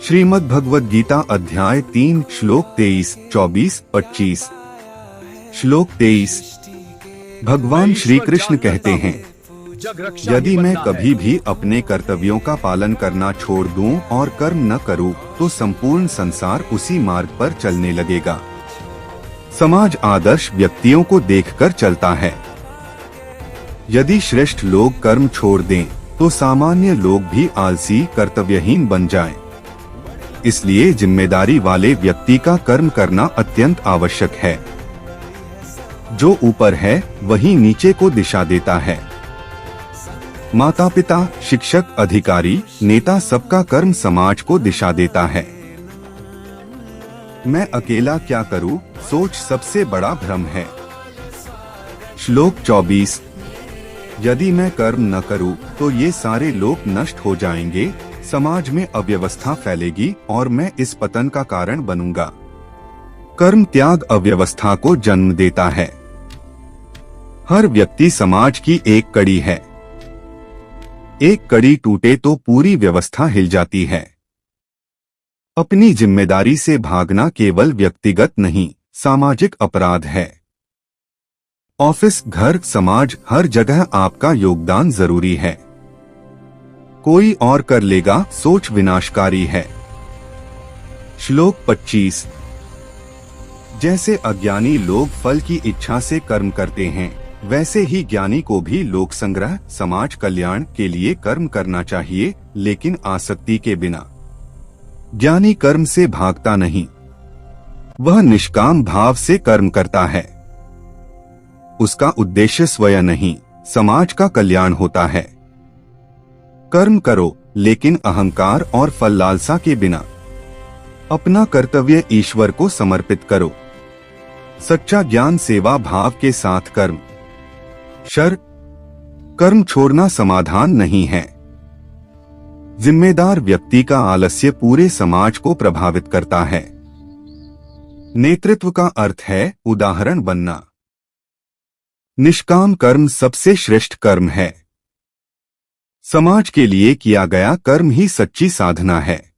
श्रीमद् भगवद गीता अध्याय 3 श्लोक 23, 24, 25। श्लोक 23। भगवान श्री कृष्ण कहते हैं, यदि मैं कभी भी अपने कर्तव्यों का पालन करना छोड़ दूं और कर्म न करूं, तो संपूर्ण संसार उसी मार्ग पर चलने लगेगा। समाज आदर्श व्यक्तियों को देखकर चलता है। यदि श्रेष्ठ लोग कर्म छोड़ दें, तो सामान्य लोग भी आलसी कर्तव्यहीन बन जाएं। इसलिए जिम्मेदारी वाले व्यक्ति का कर्म करना अत्यंत आवश्यक है। जो ऊपर है वही नीचे को दिशा देता है। माता पिता, शिक्षक, अधिकारी, नेता, सबका कर्म समाज को दिशा देता है। मैं अकेला क्या करूं, सोच सबसे बड़ा भ्रम है। श्लोक 24। यदि मैं कर्म न करूं, तो ये सारे लोग नष्ट हो जाएंगे, समाज में अव्यवस्था फैलेगी और मैं इस पतन का कारण बनूंगा। कर्म त्याग अव्यवस्था को जन्म देता है। हर व्यक्ति समाज की एक कड़ी है। एक कड़ी टूटे तो पूरी व्यवस्था हिल जाती है। अपनी जिम्मेदारी से भागना केवल व्यक्तिगत नहीं, सामाजिक अपराध है। ऑफिस, घर, समाज, हर जगह आपका योगदान जरूरी है। कोई और कर लेगा, सोच विनाशकारी है। श्लोक 25। जैसे अज्ञानी लोग फल की इच्छा से कर्म करते हैं, वैसे ही ज्ञानी को भी लोक संग्रह, समाज कल्याण के लिए कर्म करना चाहिए, लेकिन आसक्ति के बिना। ज्ञानी कर्म से भागता नहीं, वह निष्काम भाव से कर्म करता है। उसका उद्देश्य स्वयं नहीं, समाज का कल्याण होता है। कर्म करो, लेकिन अहंकार और फल लालसा के बिना। अपना कर्तव्य ईश्वर को समर्पित करो। सच्चा ज्ञान सेवा भाव के साथ कर्म। कर्म छोड़ना समाधान नहीं है। जिम्मेदार व्यक्ति का आलस्य पूरे समाज को प्रभावित करता है। नेतृत्व का अर्थ है उदाहरण बनना। निष्काम कर्म सबसे श्रेष्ठ कर्म है। समाज के लिए किया गया कर्म ही सच्ची साधना है।